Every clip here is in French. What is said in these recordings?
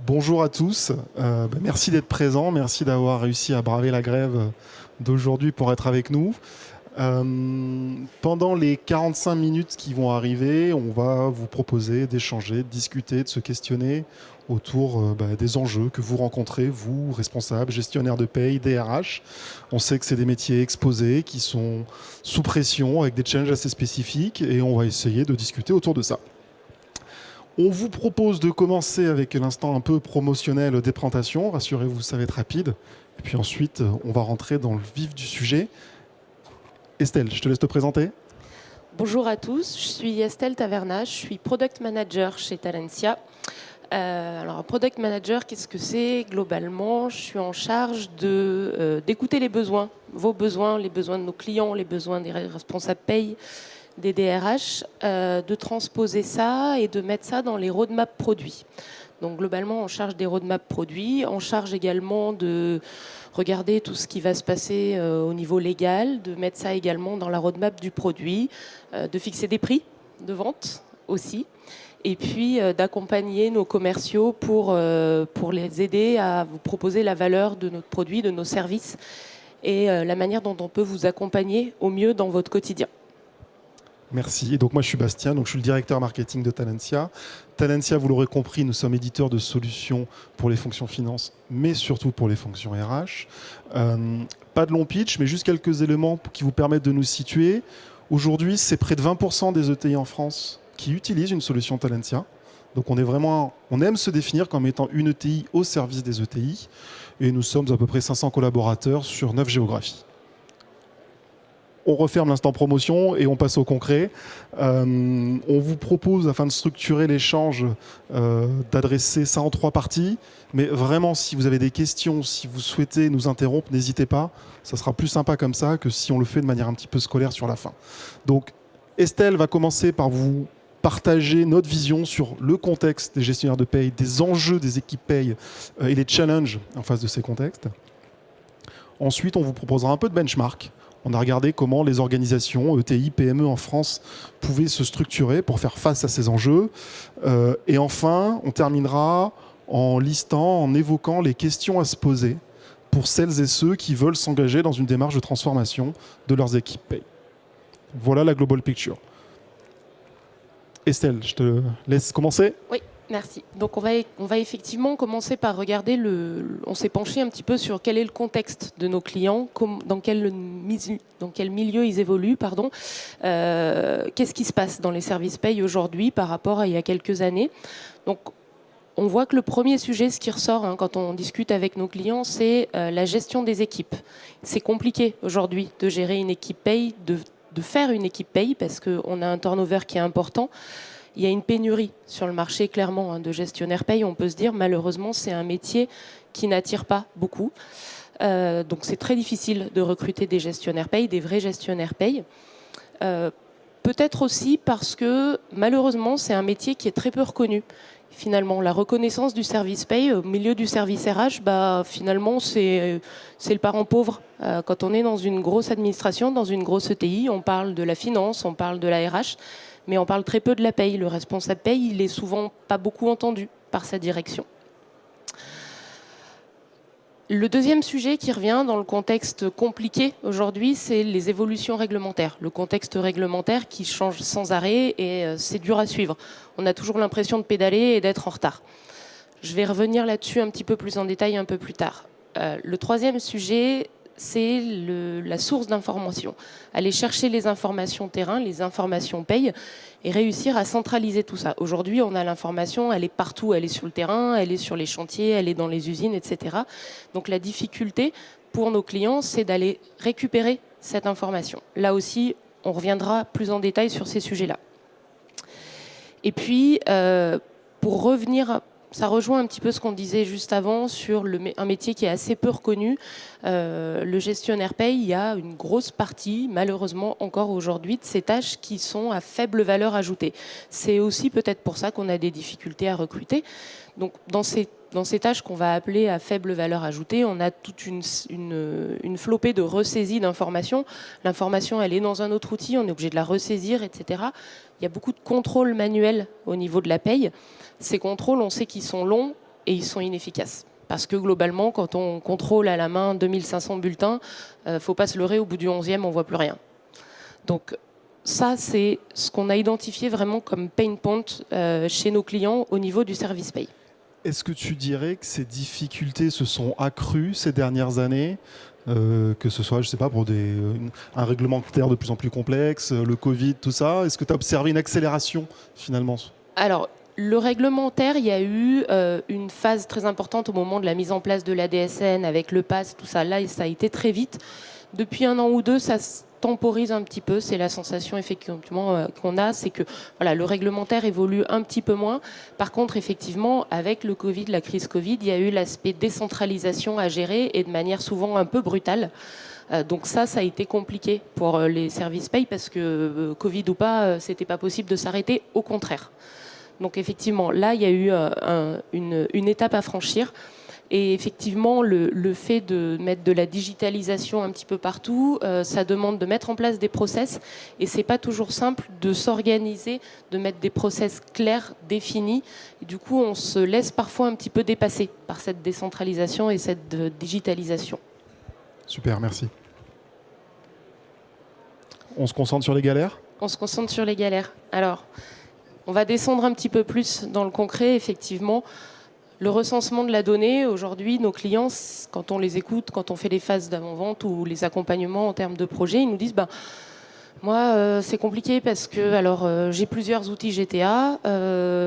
Bonjour à tous. Merci d'être présents. Merci d'avoir réussi à braver la grève d'aujourd'hui pour être avec nous. Pendant les 45 minutes qui vont arriver, on va vous proposer d'échanger, de discuter, de se questionner autour des enjeux que vous rencontrez, vous, responsables, gestionnaires de paye, DRH. On sait que c'est des métiers exposés, qui sont sous pression, avec des challenges assez spécifiques, et on va essayer de discuter autour de ça. On vous propose de commencer avec l'instant un peu promotionnel des présentations. Rassurez-vous, ça va être rapide. Et puis ensuite, on va rentrer dans le vif du sujet. Estelle, je te laisse te présenter. Bonjour à tous, je suis Estelle Taverna, je suis Product Manager chez Talentia. Alors, un Product Manager, qu'est-ce que c'est? Globalement, je suis en charge d'écouter les besoins, vos besoins, les besoins de nos clients, les besoins des responsables paye, des DRH, de transposer ça et de mettre ça dans les roadmaps produits. Donc globalement, on charge des roadmaps produits, on charge également de regarder tout ce qui va se passer au niveau légal, de mettre ça également dans la roadmap du produit, de fixer des prix de vente aussi, et puis d'accompagner nos commerciaux pour les aider à vous proposer la valeur de notre produit, de nos services, et la manière dont on peut vous accompagner au mieux dans votre quotidien. Merci. Et donc moi, je suis Bastien, donc je suis le directeur marketing de Talentia. Talentia, vous l'aurez compris, nous sommes éditeurs de solutions pour les fonctions finance, mais surtout pour les fonctions RH. Pas de long pitch, mais juste quelques éléments qui vous permettent de nous situer. Aujourd'hui, c'est près de 20% des ETI en France qui utilisent une solution Talentia. Donc on aime se définir comme étant une ETI au service des ETI. Et nous sommes à peu près 500 collaborateurs sur 9 géographies. On referme l'instant promotion et on passe au concret. On vous propose, afin de structurer l'échange, d'adresser ça en 3 parties. Mais vraiment, si vous avez des questions, si vous souhaitez nous interrompre, n'hésitez pas. Ça sera plus sympa comme ça que si on le fait de manière un petit peu scolaire sur la fin. Donc, Estelle va commencer par vous partager notre vision sur le contexte des gestionnaires de paye, des enjeux des équipes paye et les challenges en face de ces contextes. Ensuite, on vous proposera un peu de benchmark. On a regardé comment les organisations ETI, PME en France pouvaient se structurer pour faire face à ces enjeux. Et enfin, on terminera en listant, en évoquant les questions à se poser pour celles et ceux qui veulent s'engager dans une démarche de transformation de leurs équipes paye. Voilà la global picture. Estelle, je te laisse commencer. Oui. Merci. Donc on va effectivement commencer par regarder on s'est penché un petit peu sur quel est le contexte de nos clients, dans quel milieu ils évoluent, pardon. Qu'est-ce qui se passe dans les services paye aujourd'hui par rapport à il y a quelques années. Donc on voit que le premier sujet, ce qui ressort quand on discute avec nos clients, c'est la gestion des équipes. C'est compliqué aujourd'hui de gérer une équipe paye, de faire une équipe paye parce qu'on a un turnover qui est important. Il y a une pénurie sur le marché, clairement, de gestionnaires paye. On peut se dire, malheureusement, c'est un métier qui n'attire pas beaucoup. Donc, c'est très difficile de recruter des gestionnaires paye, des vrais gestionnaires paye. Peut-être aussi parce que, malheureusement, c'est un métier qui est très peu reconnu. Finalement, la reconnaissance du service paye au milieu du service RH, finalement, c'est le parent pauvre. Quand on est dans une grosse administration, dans une grosse ETI, on parle de la finance, on parle de la RH, mais on parle très peu de la paye. Le responsable paye, il est souvent pas beaucoup entendu par sa direction. Le deuxième sujet qui revient dans le contexte compliqué aujourd'hui, c'est les évolutions réglementaires. Le contexte réglementaire qui change sans arrêt et c'est dur à suivre. On a toujours l'impression de pédaler et d'être en retard. Je vais revenir là-dessus un petit peu plus en détail un peu plus tard. Le troisième sujet, c'est la source d'information. Aller chercher les informations terrain, les informations paye et réussir à centraliser tout ça. Aujourd'hui, on a l'information, elle est partout, elle est sur le terrain, elle est sur les chantiers, elle est dans les usines, etc. Donc la difficulté pour nos clients, c'est d'aller récupérer cette information. Là aussi, on reviendra plus en détail sur ces sujets-là. Et puis, pour revenir... Ça rejoint un petit peu ce qu'on disait juste avant sur un métier qui est assez peu reconnu. Le gestionnaire paye, il y a une grosse partie, malheureusement encore aujourd'hui, de ces tâches qui sont à faible valeur ajoutée. C'est aussi peut-être pour ça qu'on a des difficultés à recruter. Donc dans ces tâches qu'on va appeler à faible valeur ajoutée, on a toute une flopée de ressaisie d'informations. L'information, elle est dans un autre outil, on est obligé de la ressaisir, etc. Il y a beaucoup de contrôles manuels au niveau de la paye. Ces contrôles, on sait qu'ils sont longs, et ils sont inefficaces. Parce que globalement, quand on contrôle à la main 2500 bulletins, faut pas se leurrer, au bout du 11e, on voit plus rien. Donc ça, c'est ce qu'on a identifié vraiment comme pain point chez nos clients au niveau du service pay. Est-ce que tu dirais que ces difficultés se sont accrues ces dernières années, que ce soit, je sais pas, pour un réglementaire de plus en plus complexe, le Covid, tout ça? Est-ce que tu as observé une accélération finalement? Alors, le réglementaire, il y a eu une phase très importante au moment de la mise en place de la DSN avec le pass, tout ça. Là, ça a été très vite. Depuis 1 an ou 2, ça se temporise un petit peu. C'est la sensation effectivement qu'on a, c'est que voilà, le réglementaire évolue un petit peu moins. Par contre, effectivement, avec le Covid, la crise Covid, il y a eu l'aspect décentralisation à gérer et de manière souvent un peu brutale. Donc ça a été compliqué pour les services pay parce que Covid ou pas, c'était pas possible de s'arrêter, au contraire. Donc effectivement, là, il y a eu une étape à franchir. Et effectivement, le fait de mettre de la digitalisation un petit peu partout, ça demande de mettre en place des process. Et c'est pas toujours simple de s'organiser, de mettre des process clairs, définis. Et du coup, on se laisse parfois un petit peu dépasser par cette décentralisation et cette digitalisation. Super, merci. On se concentre sur les galères ? On se concentre sur les galères. Alors, on va descendre un petit peu plus dans le concret, effectivement. Le recensement de la donnée, aujourd'hui, nos clients, quand on les écoute, quand on fait les phases d'avant-vente ou les accompagnements en termes de projet, ils nous disent moi, c'est compliqué parce que j'ai plusieurs outils GTA.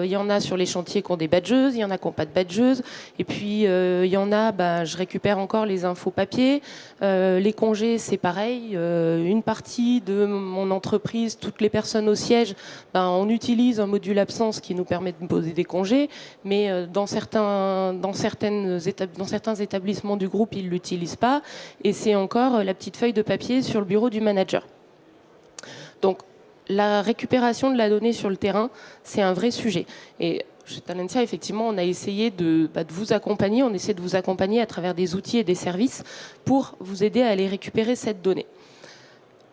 Il y en a sur les chantiers qui ont des badgeuses, il y en a qui n'ont pas de badgeuses. Et puis, il y en a, je récupère encore les infos papier. Les congés, c'est pareil. Une partie de mon entreprise, toutes les personnes au siège, on utilise un module absence qui nous permet de poser des congés. Mais dans certains établissements du groupe, ils ne l'utilisent pas. Et c'est encore la petite feuille de papier sur le bureau du manager. Donc, la récupération de la donnée sur le terrain, c'est un vrai sujet. Et chez Talentia, effectivement, on a essayé de vous accompagner. On essaie de vous accompagner à travers des outils et des services pour vous aider à aller récupérer cette donnée.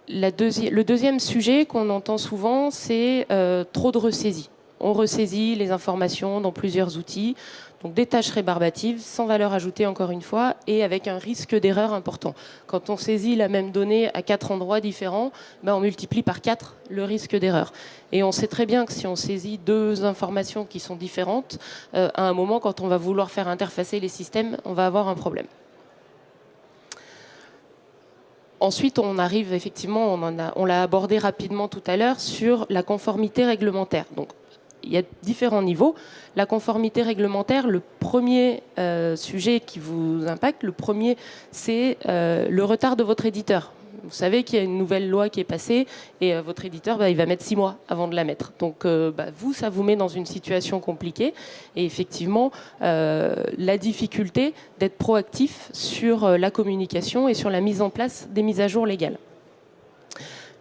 Le deuxième sujet qu'on entend souvent, c'est trop de ressaisie. On ressaisit les informations dans plusieurs outils. Donc des tâches rébarbatives, sans valeur ajoutée encore une fois, et avec un risque d'erreur important. Quand on saisit la même donnée à 4 endroits différents, on multiplie par 4 le risque d'erreur. Et on sait très bien que si on saisit 2 informations qui sont différentes, à un moment, quand on va vouloir faire interfacer les systèmes, on va avoir un problème. Ensuite, on arrive effectivement, on l'a abordé rapidement tout à l'heure, sur la conformité réglementaire. Donc, il y a différents niveaux. La conformité réglementaire, le premier sujet qui vous impacte, le premier, c'est le retard de votre éditeur. Vous savez qu'il y a une nouvelle loi qui est passée et votre éditeur, il va mettre 6 mois avant de la mettre. Donc vous, ça vous met dans une situation compliquée. Et effectivement, la difficulté d'être proactif sur la communication et sur la mise en place des mises à jour légales.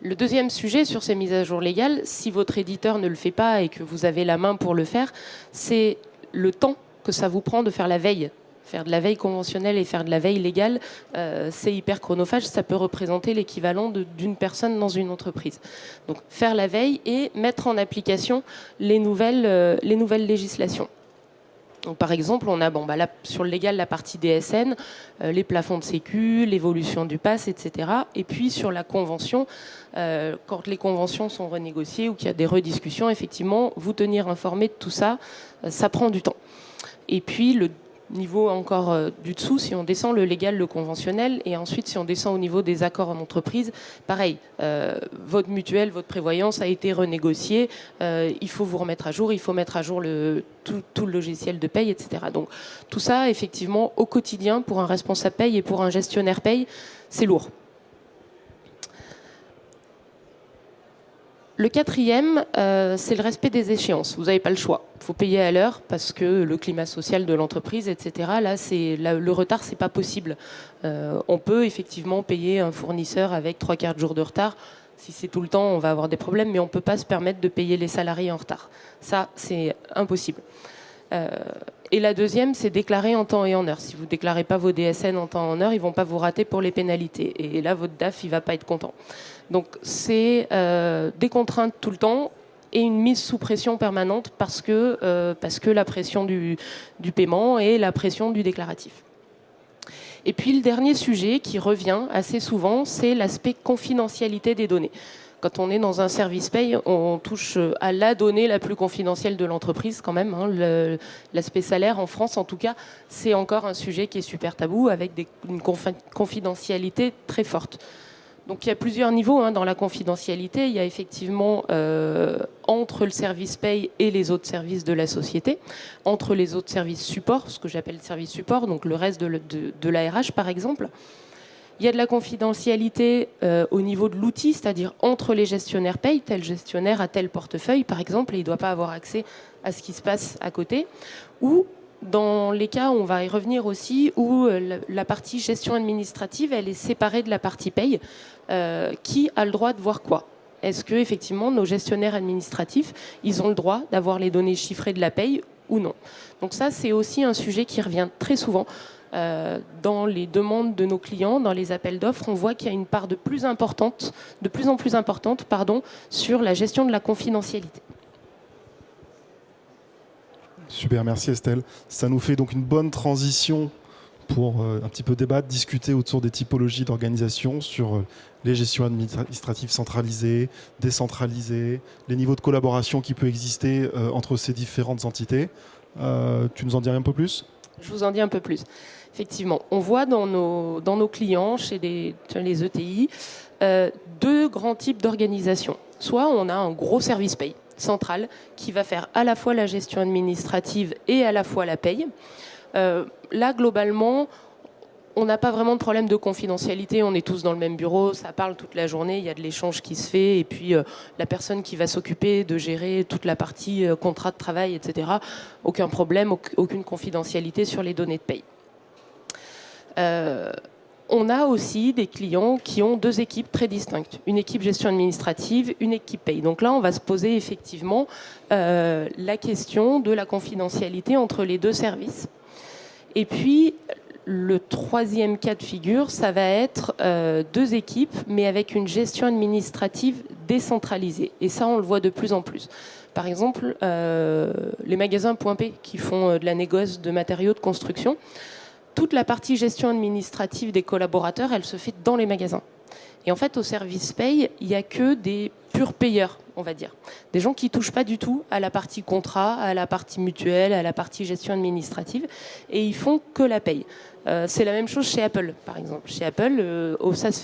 Le deuxième sujet sur ces mises à jour légales, si votre éditeur ne le fait pas et que vous avez la main pour le faire, c'est le temps que ça vous prend de faire la veille. Faire de la veille conventionnelle et faire de la veille légale, c'est hyper chronophage. Ça peut représenter l'équivalent d'une personne dans une entreprise. Donc faire la veille et mettre en application les nouvelles législations. Donc, par exemple, on a là, sur le légal la partie DSN, les plafonds de sécu, l'évolution du pass, etc. Et puis sur la convention, quand les conventions sont renégociées ou qu'il y a des rediscussions, effectivement, vous tenir informé de tout ça, ça prend du temps. Et puis le niveau encore du dessous, si on descend le légal, le conventionnel, et ensuite si on descend au niveau des accords en entreprise, pareil, votre mutuelle, votre prévoyance a été renégociée, il faut vous remettre à jour, il faut mettre à jour tout le logiciel de paye, etc. Donc tout ça, effectivement, au quotidien, pour un responsable paye et pour un gestionnaire paye, c'est lourd. Le quatrième, c'est le respect des échéances. Vous n'avez pas le choix. Il faut payer à l'heure parce que le climat social de l'entreprise, etc. Là, le retard, c'est pas possible. On peut effectivement payer un fournisseur avec 3/4 de jours de retard. Si c'est tout le temps, on va avoir des problèmes, mais on ne peut pas se permettre de payer les salariés en retard. Ça, c'est impossible. Et la deuxième, c'est déclarer en temps et en heure. Si vous ne déclarez pas vos DSN en temps et en heure, ils ne vont pas vous rater pour les pénalités. Et là, votre DAF, il ne va pas être content. Donc, c'est des contraintes tout le temps. et une mise sous pression permanente parce que la pression du paiement et la pression du déclaratif. Et puis le dernier sujet qui revient assez souvent, c'est l'aspect confidentialité des données. Quand on est dans un service paye, on touche à la donnée la plus confidentielle de l'entreprise quand même. L'aspect salaire en France, en tout cas, c'est encore un sujet qui est super tabou avec une confidentialité très forte. Donc il y a plusieurs niveaux dans la confidentialité. Il y a effectivement entre le service paye et les autres services de la société, entre les autres services support, ce que j'appelle service support, donc le reste de la RH par exemple. Il y a de la confidentialité au niveau de l'outil, c'est-à-dire entre les gestionnaires paye, tel gestionnaire a tel portefeuille par exemple, et il ne doit pas avoir accès à ce qui se passe à côté, ou dans les cas, on va y revenir aussi, où la partie gestion administrative, elle est séparée de la partie paye. Qui a le droit de voir quoi? Est-ce que effectivement nos gestionnaires administratifs, ils ont le droit d'avoir les données chiffrées de la paye ou non? Donc ça, c'est aussi un sujet qui revient très souvent dans les demandes de nos clients, dans les appels d'offres. On voit qu'il y a une part de plus en plus importante, sur la gestion de la confidentialité. Super, merci Estelle. Ça nous fait donc une bonne transition pour un petit peu débattre, discuter autour des typologies d'organisation sur les gestions administratives centralisées, décentralisées, les niveaux de collaboration qui peut exister entre ces différentes entités. Tu nous en dirais un peu plus? Je vous en dis un peu plus. Effectivement, on voit dans nos clients, chez les ETI, deux grands types d'organisation. Soit on a un gros service paye central qui va faire à la fois la gestion administrative et à la fois la paye. Là, globalement, on n'a pas vraiment de problème de confidentialité. On est tous dans le même bureau, ça parle toute la journée, il y a de l'échange qui se fait. Et puis, la personne qui va s'occuper de gérer toute la partie contrat de travail, etc., aucun problème, aucune confidentialité sur les données de paye. On a aussi des clients qui ont deux équipes très distinctes. Une équipe gestion administrative, une équipe paye. Donc là, on va se poser effectivement la question de la confidentialité entre les deux services. Et puis, le troisième cas de figure, ça va être deux équipes, mais avec une gestion administrative décentralisée. Et ça, on le voit de plus en plus. Par exemple, les magasins Point P qui font de la négoce de matériaux de construction, toute la partie gestion administrative des collaborateurs, elle se fait dans les magasins. Et en fait, au service paye, il n'y a que des purs payeurs, on va dire. Des gens qui ne touchent pas du tout à la partie contrat, à la partie mutuelle, à la partie gestion administrative, et ils font que la paye. C'est la même chose chez Apple, par exemple. Chez Apple,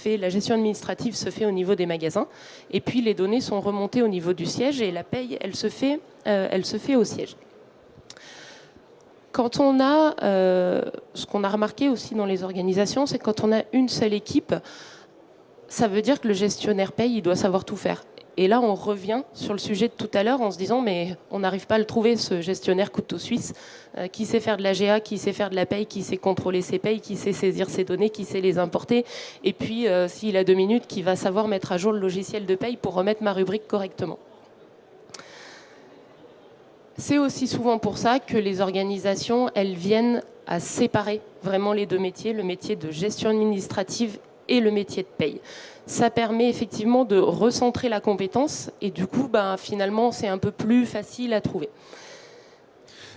la gestion administrative se fait au niveau des magasins, et puis les données sont remontées au niveau du siège, et la paye, elle se fait au siège. Quand on a, ce qu'on a remarqué aussi dans les organisations, c'est que quand on a une seule équipe, ça veut dire que le gestionnaire paye, il doit savoir tout faire. Et là, on revient sur le sujet de tout à l'heure en se disant, mais on n'arrive pas à le trouver, ce gestionnaire couteau suisse, qui sait faire de la GA, qui sait faire de la paye, qui sait contrôler ses payes, qui sait saisir ses données, qui sait les importer. Et puis, s'il a 2 minutes, qui va savoir mettre à jour le logiciel de paye pour remettre ma rubrique correctement. C'est aussi souvent pour ça que les organisations, elles viennent à séparer vraiment les deux métiers, le métier de gestion administrative et le métier de paye. Ça permet effectivement de recentrer la compétence et du coup, finalement, c'est un peu plus facile à trouver.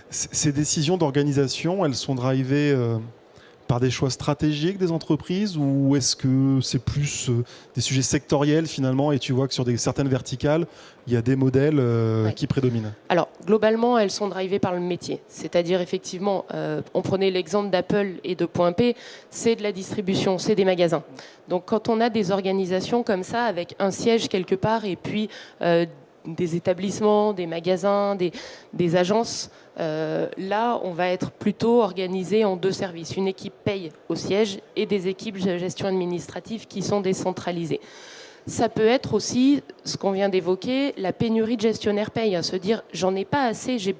Ces décisions d'organisation, elles sont drivées par des choix stratégiques des entreprises ou est-ce que c'est plus des sujets sectoriels finalement et tu vois que sur certaines verticales, il y a des modèles qui prédominent? Alors, globalement, elles sont drivées par le métier. C'est-à-dire, effectivement, on prenait l'exemple d'Apple et de Point P, c'est de la distribution, c'est des magasins. Donc, quand on a des organisations comme ça, avec un siège quelque part et puis des établissements, des magasins, des agences, là, on va être plutôt organisé en deux services. Une équipe paye au siège et des équipes de gestion administrative qui sont décentralisées. Ça peut être aussi, ce qu'on vient d'évoquer, la pénurie de gestionnaires paye. Se dire, j'en ai pas assez, j'ai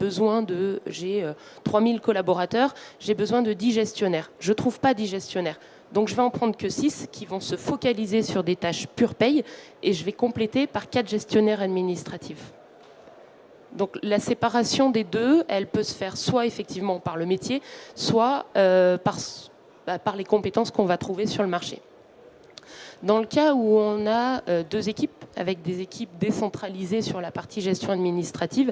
3000 collaborateurs, j'ai besoin de 10 gestionnaires. Je trouve pas 10 gestionnaires. Donc je vais en prendre que 6 qui vont se focaliser sur des tâches pure paye et je vais compléter par 4 gestionnaires administratifs. Donc la séparation des deux, elle peut se faire soit effectivement par le métier, soit par les compétences qu'on va trouver sur le marché. Dans le cas où on a deux équipes, avec des équipes décentralisées sur la partie gestion administrative,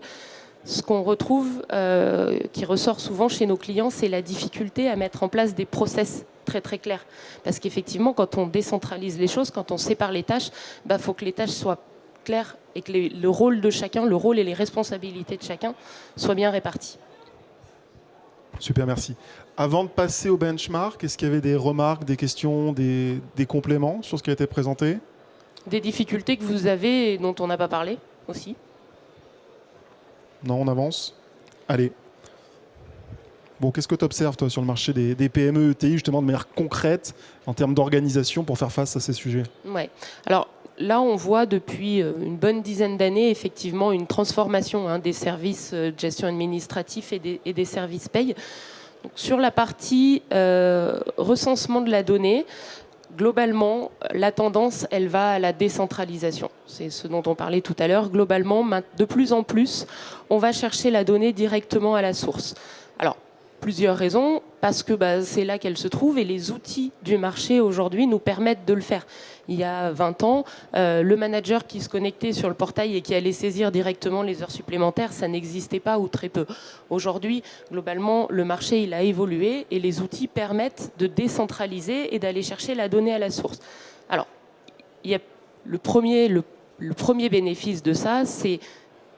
ce qu'on retrouve, qui ressort souvent chez nos clients, c'est la difficulté à mettre en place des process très très clairs. Parce qu'effectivement, quand on décentralise les choses, quand on sépare les tâches, faut que les tâches soient claires et que le rôle de chacun, le rôle et les responsabilités de chacun soient bien répartis. Super, merci. Avant de passer au benchmark, est-ce qu'il y avait des remarques, des questions, des compléments sur ce qui a été présenté? Des difficultés que vous avez et dont on n'a pas parlé aussi? Non, on avance. Allez. Bon, qu'est-ce que tu observes, toi, sur le marché des PME, ETI, justement, de manière concrète, en termes d'organisation, pour faire face à ces sujets? Ouais. Alors, là, on voit depuis une bonne dizaine d'années, effectivement, une transformation des services de gestion administrative et des services paye. Donc, sur la partie recensement de la donnée, globalement, la tendance, elle va à la décentralisation. C'est ce dont on parlait tout à l'heure. Globalement, de plus en plus, on va chercher la donnée directement à la source. Alors, plusieurs raisons, parce que c'est là qu'elle se trouve et les outils du marché aujourd'hui nous permettent de le faire. Il y a 20 ans, le manager qui se connectait sur le portail et qui allait saisir directement les heures supplémentaires, ça n'existait pas ou très peu. Aujourd'hui, globalement, le marché il a évolué et les outils permettent de décentraliser et d'aller chercher la donnée à la source. Alors, il y a le premier bénéfice de ça, c'est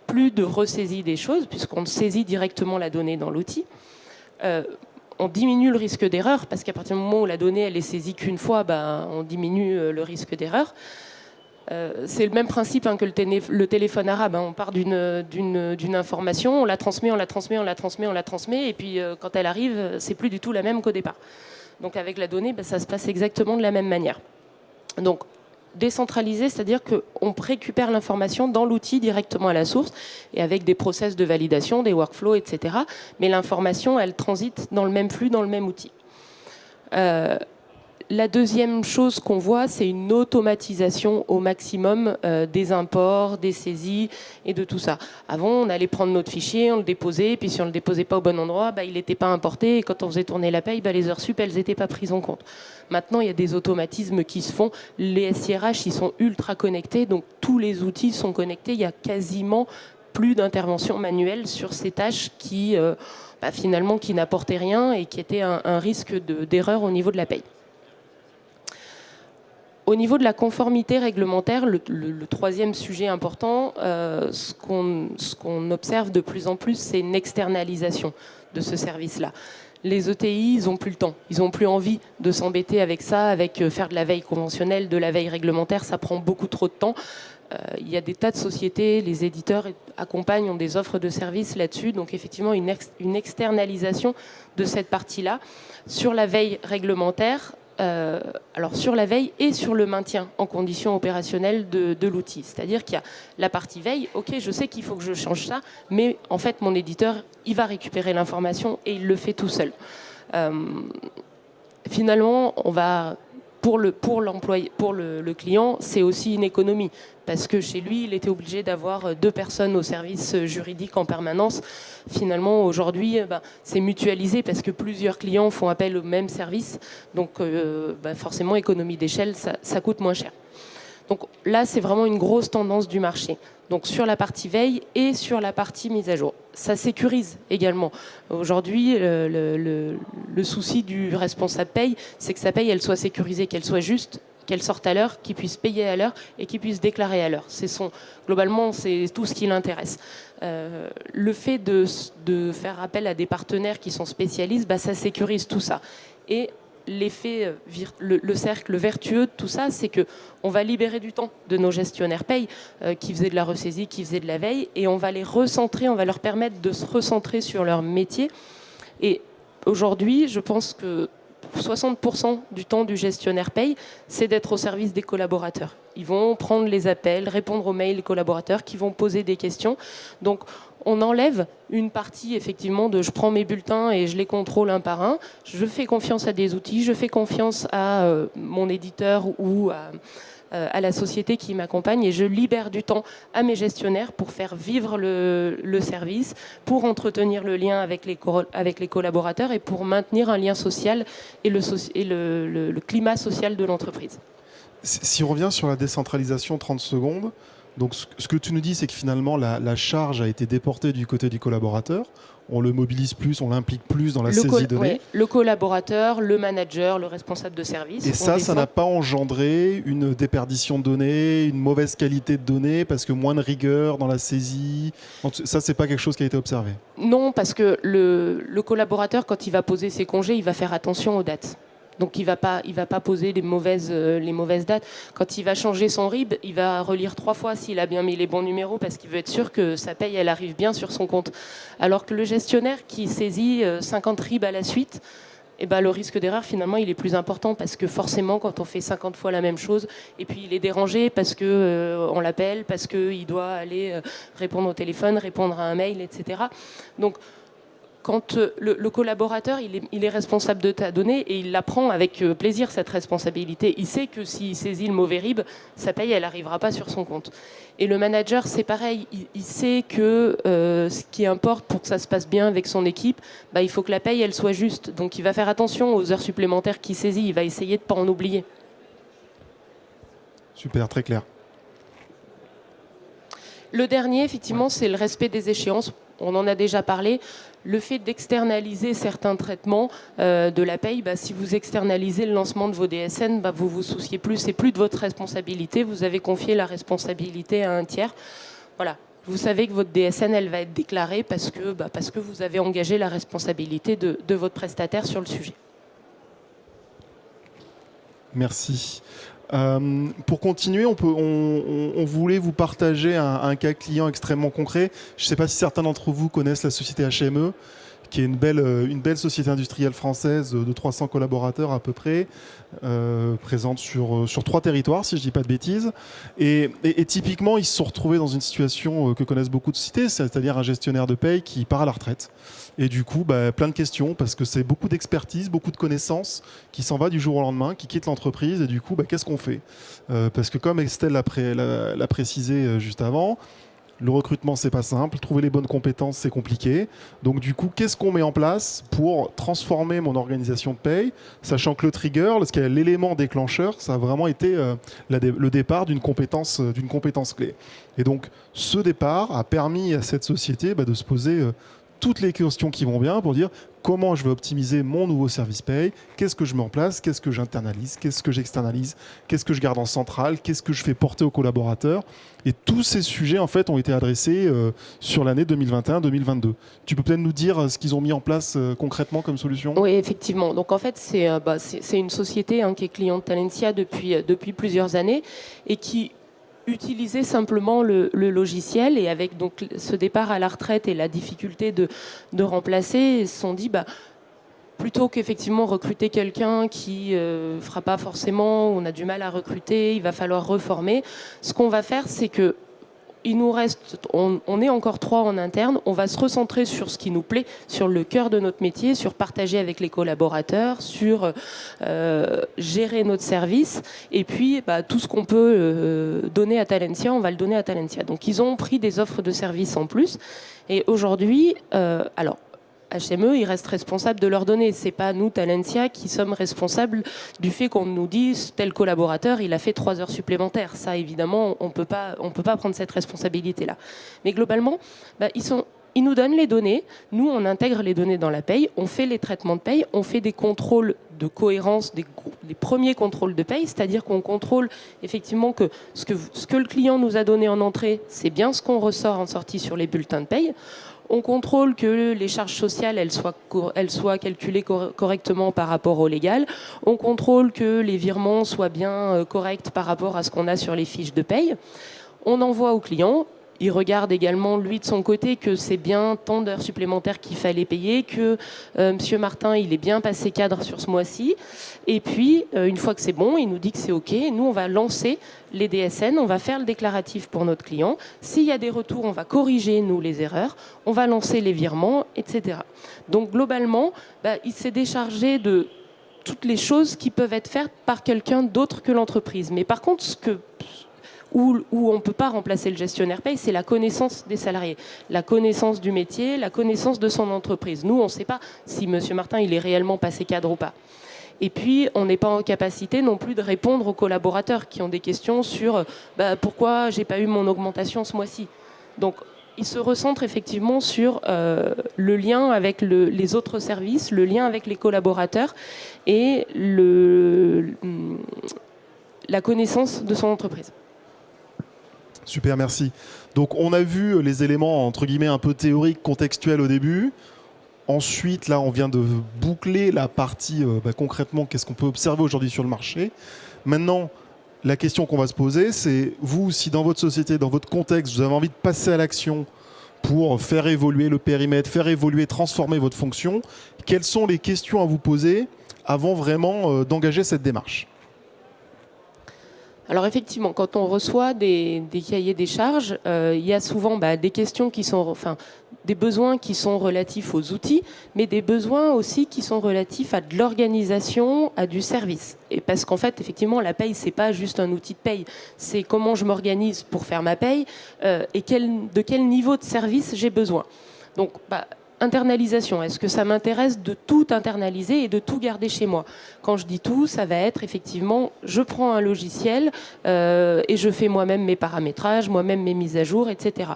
plus de ressaisie des choses, puisqu'on saisit directement la donnée dans l'outil. On diminue le risque d'erreur, parce qu'à partir du moment où la donnée elle est saisie qu'une fois, on diminue le risque d'erreur. C'est le même principe que le téléphone arabe. On part d'une information, on la transmet, et puis quand elle arrive, c'est plus du tout la même qu'au départ. Donc avec la donnée, ça se passe exactement de la même manière. Donc décentralisé, c'est-à-dire qu'on récupère l'information dans l'outil directement à la source et avec des process de validation, des workflows, etc. Mais l'information, elle transite dans le même flux, dans le même outil. La deuxième chose qu'on voit, c'est une automatisation au maximum des imports, des saisies et de tout ça. Avant, on allait prendre notre fichier, on le déposait, puis si on ne le déposait pas au bon endroit, il n'était pas importé. Et quand on faisait tourner la paye, les heures sup, elles n'étaient pas prises en compte. Maintenant, il y a des automatismes qui se font. Les SIRH, ils sont ultra connectés, donc tous les outils sont connectés. Il y a quasiment plus d'intervention manuelle sur ces tâches qui, finalement, qui n'apportaient rien et qui étaient un risque d'erreur au niveau de la paye. Au niveau de la conformité réglementaire, le troisième sujet important, ce qu'on observe de plus en plus, c'est une externalisation de ce service-là. Les ETI, ils n'ont plus le temps, ils n'ont plus envie de s'embêter avec ça, avec faire de la veille conventionnelle, de la veille réglementaire, ça prend beaucoup trop de temps. Il y a des tas de sociétés, les éditeurs accompagnent, ont des offres de services là-dessus, donc effectivement une externalisation de cette partie-là. Sur la veille réglementaire, alors sur la veille et sur le maintien en conditions opérationnelles de l'outil. C'est-à-dire qu'il y a la partie veille, ok, je sais qu'il faut que je change ça, mais en fait mon éditeur, il va récupérer l'information et il le fait tout seul. Finalement, on va... Pour le client, c'est aussi une économie. Parce que chez lui, il était obligé d'avoir 2 personnes au service juridique en permanence. Finalement, aujourd'hui, c'est mutualisé parce que plusieurs clients font appel au même service. Donc, forcément, économie d'échelle, ça coûte moins cher. Donc là, c'est vraiment une grosse tendance du marché. Donc sur la partie veille et sur la partie mise à jour. Ça sécurise également. Aujourd'hui, le souci du responsable paye, c'est que sa paye, elle soit sécurisée, qu'elle soit juste, qu'elle sorte à l'heure, qu'il puisse payer à l'heure et qu'il puisse déclarer à l'heure. Globalement, c'est tout ce qui l'intéresse. Le fait de faire appel à des partenaires qui sont spécialistes, ça sécurise tout ça. Et l'effet, le cercle vertueux de tout ça, c'est qu'on va libérer du temps de nos gestionnaires paye qui faisaient de la ressaisie, qui faisaient de la veille, et on va les recentrer, on va leur permettre de se recentrer sur leur métier. Et aujourd'hui, je pense que 60% du temps du gestionnaire paye, c'est d'être au service des collaborateurs. Ils vont prendre les appels, répondre aux mails des collaborateurs qui vont poser des questions. Donc, on enlève une partie, effectivement, de je prends mes bulletins et je les contrôle un par un. Je fais confiance à des outils, je fais confiance à mon éditeur ou à la société qui m'accompagne et je libère du temps à mes gestionnaires pour faire vivre le service, pour entretenir le lien avec les collaborateurs et pour maintenir un lien social et le climat social de l'entreprise. Si on revient sur la décentralisation 30 secondes, donc ce que tu nous dis, c'est que finalement la charge a été déportée du côté du collaborateur. On le mobilise plus, on l'implique plus dans la saisie de données. Le collaborateur, le manager, le responsable de service. Et ça n'a pas engendré une déperdition de données, une mauvaise qualité de données, parce que moins de rigueur dans la saisie. Ça, c'est pas quelque chose qui a été observé. Non, parce que le collaborateur, quand il va poser ses congés, il va faire attention aux dates. Donc il va pas poser les mauvaises dates. Quand il va changer son RIB, il va relire 3 fois s'il a bien mis les bons numéros parce qu'il veut être sûr que sa paye elle arrive bien sur son compte. Alors que le gestionnaire qui saisit 50 RIB à la suite, eh ben, le risque d'erreur finalement il est plus important parce que forcément quand on fait 50 fois la même chose et puis il est dérangé parce que on l'appelle, parce qu'il doit aller répondre au téléphone, répondre à un mail, etc. Donc quand le collaborateur il est responsable de ta donnée et il la prend avec plaisir cette responsabilité, il sait que s'il saisit le mauvais RIB, sa paye elle n'arrivera pas sur son compte. Et le manager c'est pareil, il sait que ce qui importe pour que ça se passe bien avec son équipe, bah, il faut que la paye elle soit juste. Donc il va faire attention aux heures supplémentaires qu'il saisit, il va essayer de ne pas en oublier. Super, très clair. Le dernier, effectivement, c'est le respect des échéances. On en a déjà parlé. Le fait d'externaliser certains traitements de la paye, bah, si vous externalisez le lancement de vos DSN, bah, vous vous souciez plus, c'est plus de votre responsabilité. Vous avez confié la responsabilité à un tiers. Voilà. Vous savez que votre DSN, elle va être déclarée parce que vous avez engagé la responsabilité de votre prestataire sur le sujet. Merci. Pour continuer, on voulait vous partager un cas client extrêmement concret. Je ne sais pas si certains d'entre vous connaissent la société HME, qui est une belle société industrielle française de 300 collaborateurs à peu près, présente sur 3 territoires, si je ne dis pas de bêtises. Et typiquement, ils se sont retrouvés dans une situation que connaissent beaucoup de sociétés, c'est-à-dire un gestionnaire de paye qui part à la retraite. Et du coup, plein de questions, parce que c'est beaucoup d'expertise, beaucoup de connaissances qui s'en va du jour au lendemain, qui quitte l'entreprise. Et du coup, qu'est-ce qu'on fait ? Parce que comme Estelle l'a précisé juste avant, le recrutement, c'est pas simple. Trouver les bonnes compétences, c'est compliqué. Donc du coup, qu'est-ce qu'on met en place pour transformer mon organisation de paye, sachant que le trigger, l'élément déclencheur, ça a vraiment été le départ d'une compétence clé. Et donc, ce départ a permis à cette société de se poser toutes les questions qui vont bien pour dire comment je vais optimiser mon nouveau service paye, qu'est-ce que je mets en place, qu'est-ce que j'internalise, qu'est-ce que j'externalise, qu'est-ce que je garde en centrale, qu'est-ce que je fais porter aux collaborateurs. Et tous ces sujets en fait ont été adressés sur l'année 2021-2022. Tu peux peut-être nous dire ce qu'ils ont mis en place concrètement comme solution ? Oui, effectivement. Donc en fait, c'est une société qui est cliente Talentia depuis plusieurs années et qui utiliser simplement le logiciel, et avec donc ce départ à la retraite et la difficulté de remplacer, ils se sont dit plutôt qu'effectivement recruter quelqu'un qui fera pas forcément, on a du mal à recruter, il va falloir reformer. Ce qu'on va faire, c'est que il nous reste, on est encore 3 en interne, on va se recentrer sur ce qui nous plaît, sur le cœur de notre métier, sur partager avec les collaborateurs, sur gérer notre service, et puis tout ce qu'on peut donner à Talentia, on va le donner à Talentia. Donc ils ont pris des offres de services en plus, et aujourd'hui, alors HME, ils restent responsables de leurs données. C'est pas nous, Talentia, qui sommes responsables du fait qu'on nous dise tel collaborateur, il a fait 3 heures supplémentaires. Ça, évidemment, on peut pas prendre cette responsabilité-là. Mais globalement, ils nous donnent les données. Nous, on intègre les données dans la paye. On fait les traitements de paye. On fait des contrôles de cohérence, des premiers contrôles de paye. C'est-à-dire qu'on contrôle effectivement que ce que le client nous a donné en entrée, c'est bien ce qu'on ressort en sortie sur les bulletins de paye. On contrôle que les charges sociales elles soient calculées correctement par rapport au légal. On contrôle que les virements soient bien corrects par rapport à ce qu'on a sur les fiches de paye. On envoie au client. Il regarde également, lui, de son côté, que c'est bien tant d'heures supplémentaires qu'il fallait payer, que Monsieur Martin, il est bien passé cadre sur ce mois-ci. Et puis, une fois que c'est bon, il nous dit que c'est OK. Nous, on va lancer les DSN, on va faire le déclaratif pour notre client. S'il y a des retours, on va corriger, nous, les erreurs. On va lancer les virements, etc. Donc, globalement, il s'est déchargé de toutes les choses qui peuvent être faites par quelqu'un d'autre que l'entreprise. Mais par contre, où on ne peut pas remplacer le gestionnaire paye, c'est la connaissance des salariés, la connaissance du métier, la connaissance de son entreprise. Nous, on ne sait pas si M. Martin il est réellement passé cadre ou pas. Et puis, on n'est pas en capacité non plus de répondre aux collaborateurs qui ont des questions sur pourquoi j'ai pas eu mon augmentation ce mois-ci. Donc, il se recentre effectivement sur le lien avec les autres services, le lien avec les collaborateurs et la connaissance de son entreprise. Super, merci. Donc on a vu les éléments entre guillemets un peu théoriques, contextuels au début. Ensuite, là, on vient de boucler la partie concrètement, qu'est-ce qu'on peut observer aujourd'hui sur le marché. Maintenant, la question qu'on va se poser, c'est vous, si dans votre société, dans votre contexte, vous avez envie de passer à l'action pour faire évoluer le périmètre, faire évoluer, transformer votre fonction, quelles sont les questions à vous poser avant vraiment d'engager cette démarche ? Alors effectivement, quand on reçoit des cahiers des charges, il y a souvent des questions qui sont, des besoins qui sont relatifs aux outils, mais des besoins aussi qui sont relatifs à de l'organisation, à du service. Et parce qu'en fait, effectivement, la paye, c'est pas juste un outil de paye, c'est comment je m'organise pour faire ma paye et de quel niveau de service j'ai besoin. Donc, internalisation, est-ce que ça m'intéresse de tout internaliser et de tout garder chez moi? Quand je dis tout, ça va être effectivement, je prends un logiciel et je fais moi-même mes paramétrages, moi-même mes mises à jour, etc.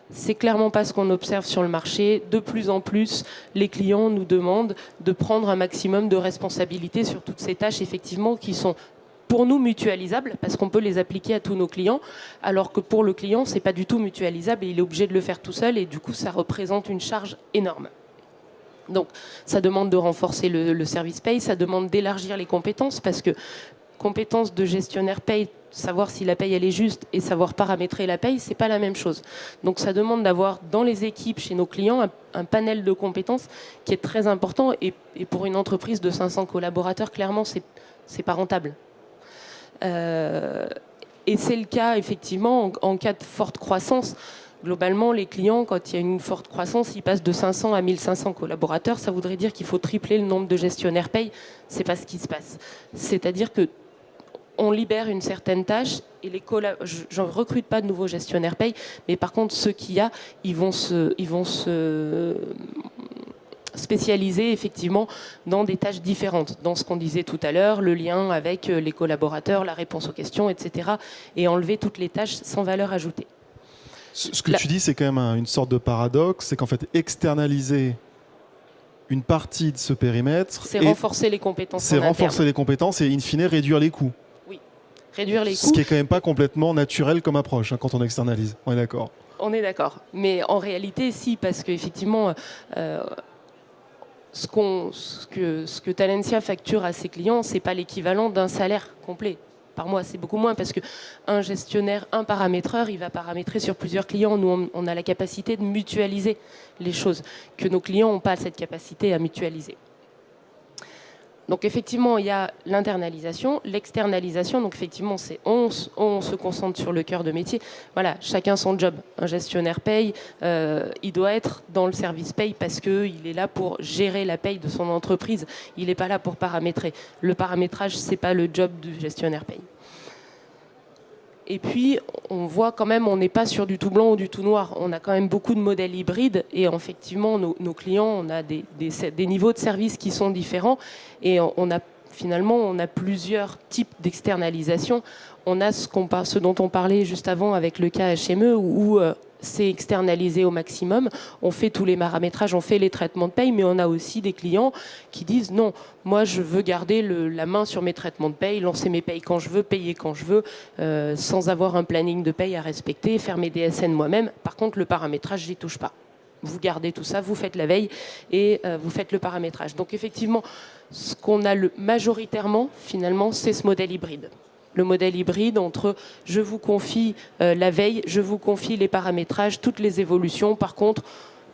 C'est clairement pas ce qu'on observe sur le marché. De plus en plus, les clients nous demandent de prendre un maximum de responsabilité sur toutes ces tâches, effectivement, qui sont pour nous mutualisables, parce qu'on peut les appliquer à tous nos clients, alors que pour le client, c'est pas du tout mutualisable et il est obligé de le faire tout seul et du coup, ça représente une charge énorme. Donc, ça demande de renforcer le service paye, ça demande d'élargir les compétences, parce que compétences de gestionnaire paye, savoir si la paye elle est juste et savoir paramétrer la paye, c'est pas la même chose. Donc, ça demande d'avoir dans les équipes, chez nos clients, un panel de compétences qui est très important et pour une entreprise de 500 collaborateurs, clairement, c'est pas rentable. Et c'est le cas effectivement en cas de forte croissance. Globalement, les clients, quand il y a une forte croissance, ils passent de 500 à 1500 collaborateurs. Ça voudrait dire qu'il faut tripler le nombre de gestionnaires paye. C'est pas ce qui se passe. C'est-à-dire que on libère une certaine tâche et je ne recrute pas de nouveaux gestionnaires paye, mais par contre, ceux qu'il y a, ils vont se spécialisés effectivement dans des tâches différentes, dans ce qu'on disait tout à l'heure, le lien avec les collaborateurs, la réponse aux questions, etc. et enlever toutes les tâches sans valeur ajoutée. Ce que tu dis, c'est quand même une sorte de paradoxe, c'est qu'en fait, externaliser une partie de ce périmètre... C'est renforcer les compétences. C'est renforcer les compétences et in fine réduire les coûts. Oui, réduire les coûts. Ce qui est quand même pas complètement naturel comme approche quand on externalise. On est d'accord. On est d'accord. Mais en réalité, si, parce qu'effectivement... ce que Talentia facture à ses clients, c'est pas l'équivalent d'un salaire complet. Par mois, c'est beaucoup moins parce qu'un gestionnaire, un paramétreur, il va paramétrer sur plusieurs clients. Nous, on a la capacité de mutualiser les choses, que nos clients n'ont pas cette capacité à mutualiser. Donc effectivement, il y a l'internalisation, l'externalisation. Donc effectivement, c'est on se concentre sur le cœur de métier. Voilà, chacun son job. Un gestionnaire paye, il doit être dans le service paye parce qu'il est là pour gérer la paye de son entreprise. Il n'est pas là pour paramétrer. Le paramétrage, c'est pas le job du gestionnaire paye. Et puis, on voit quand même, on n'est pas sur du tout blanc ou du tout noir. On a quand même beaucoup de modèles hybrides et effectivement, nos clients, on a des niveaux de service qui sont différents et on a plusieurs types d'externalisation. On a ce dont on parlait juste avant avec le cas HME où c'est externalisé au maximum. On fait tous les paramétrages, on fait les traitements de paye, mais on a aussi des clients qui disent non, moi je veux garder la main sur mes traitements de paye, lancer mes payes quand je veux, payer quand je veux, sans avoir un planning de paye à respecter, faire mes DSN moi-même. Par contre, le paramétrage, j'y touche pas. Vous gardez tout ça, vous faites la veille et vous faites le paramétrage. Donc effectivement, ce qu'on a majoritairement, finalement, c'est ce modèle hybride. Le modèle hybride entre je vous confie la veille, je vous confie les paramétrages, toutes les évolutions. Par contre,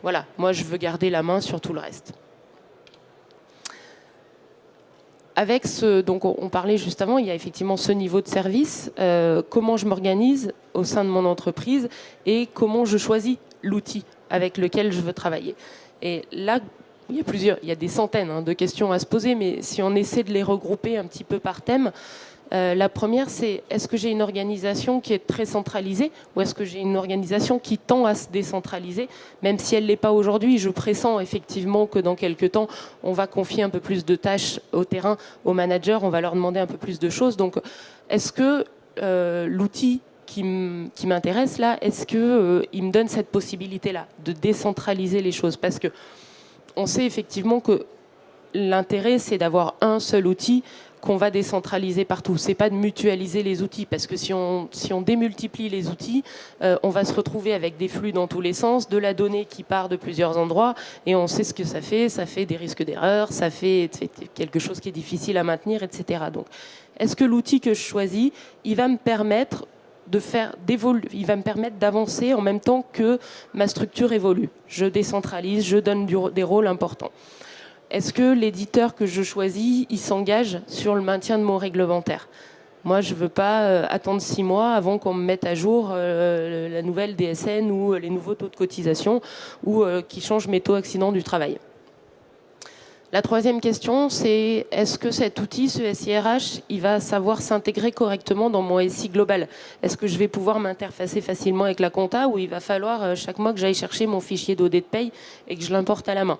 voilà, moi je veux garder la main sur tout le reste. Avec donc on parlait juste avant, il y a effectivement ce niveau de service, comment je m'organise au sein de mon entreprise et comment je choisis l'outil avec lequel je veux travailler. Et là, il y a des centaines de questions à se poser, mais si on essaie de les regrouper un petit peu par thème, La première, c'est est-ce que j'ai une organisation qui est très centralisée ou est-ce que j'ai une organisation qui tend à se décentraliser? Même si elle ne l'est pas aujourd'hui, je pressens effectivement que dans quelques temps, on va confier un peu plus de tâches au terrain, aux managers, on va leur demander un peu plus de choses. Donc, est-ce que l'outil qui m'intéresse là, est-ce qu'il me donne cette possibilité-là de décentraliser les choses? Parce que on sait effectivement que l'intérêt, c'est d'avoir un seul outil qu'on va décentraliser partout. C'est pas de mutualiser les outils, parce que si on démultiplie les outils, on va se retrouver avec des flux dans tous les sens, de la donnée qui part de plusieurs endroits, et on sait ce que ça fait des risques d'erreur, ça fait quelque chose qui est difficile à maintenir, etc. Donc, est-ce que l'outil que je choisis, il va me permettre il va me permettre d'avancer en même temps que ma structure évolue? Je décentralise, je donne des rôles importants. Est-ce que l'éditeur que je choisis, il s'engage sur le maintien de mon réglementaire? Moi, je ne veux pas attendre 6 mois avant qu'on me mette à jour la nouvelle DSN ou les nouveaux taux de cotisation ou qui changent mes taux accidents du travail. La troisième question, c'est est-ce que cet outil, ce SIRH, il va savoir s'intégrer correctement dans mon SI global? Est-ce que je vais pouvoir m'interfacer facilement avec la compta ou il va falloir chaque mois que j'aille chercher mon fichier d'OD de paye et que je l'importe à la main?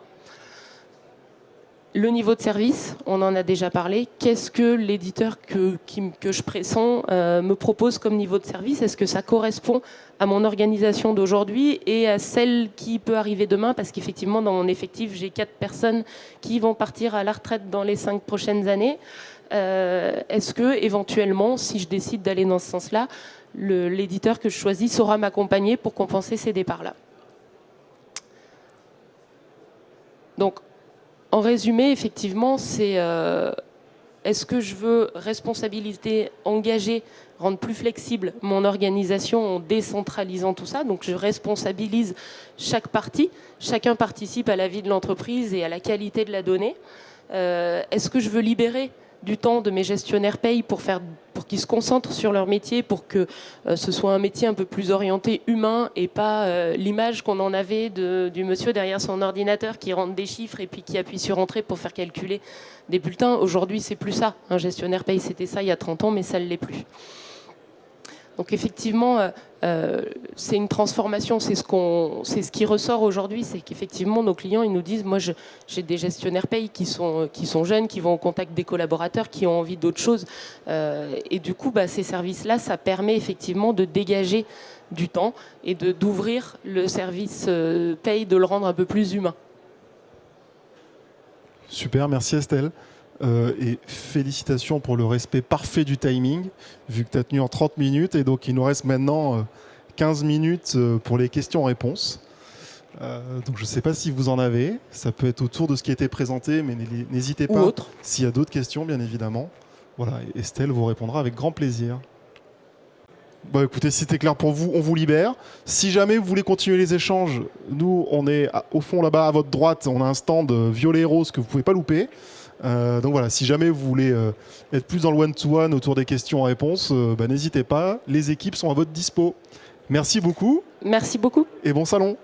Le niveau de service, on en a déjà parlé. Qu'est-ce que l'éditeur que je pressens me propose comme niveau de service? Est-ce que ça correspond à mon organisation d'aujourd'hui et à celle qui peut arriver demain? Parce qu'effectivement, dans mon effectif, j'ai 4 personnes qui vont partir à la retraite dans les 5 prochaines années. Est-ce que, éventuellement, si je décide d'aller dans ce sens-là, l'éditeur que je choisis saura m'accompagner pour compenser ces départs-là? Donc, en résumé, effectivement, c'est est-ce que je veux responsabilité, engager, rendre plus flexible mon organisation en décentralisant tout ça? Donc je responsabilise chaque partie, chacun participe à la vie de l'entreprise et à la qualité de la donnée. Est-ce que je veux libérer du temps de mes gestionnaires paye pour qu'ils se concentrent sur leur métier, pour que ce soit un métier un peu plus orienté humain et pas l'image qu'on en avait du monsieur derrière son ordinateur qui rentre des chiffres et puis qui appuie sur entrée pour faire calculer des bulletins. Aujourd'hui, c'est plus ça. Un gestionnaire paye, c'était ça il y a 30 ans, mais ça ne l'est plus. Donc effectivement, c'est une transformation, c'est ce qui ressort aujourd'hui, c'est qu'effectivement nos clients ils nous disent, moi j'ai des gestionnaires paye qui sont jeunes, qui vont au contact des collaborateurs, qui ont envie d'autre chose, et du coup ces services-là, ça permet effectivement de dégager du temps et d'ouvrir le service paye, de le rendre un peu plus humain. Super, merci Estelle. Et félicitations pour le respect parfait du timing, vu que tu as tenu en 30 minutes. Et donc, il nous reste maintenant 15 minutes pour les questions-réponses. Donc, je ne sais pas si vous en avez. Ça peut être autour de ce qui a été présenté, mais n'hésitez pas s'il y a d'autres questions, bien évidemment. Voilà, Estelle vous répondra avec grand plaisir. Bon, écoutez, si c'était clair pour vous, on vous libère. Si jamais vous voulez continuer les échanges, nous, on est au fond là-bas à votre droite. On a un stand violet et rose que vous ne pouvez pas louper. Donc voilà, si jamais vous voulez être plus dans le one-to-one autour des questions-réponses, n'hésitez pas. Les équipes sont à votre dispo. Merci beaucoup. Merci beaucoup. Et bon salon.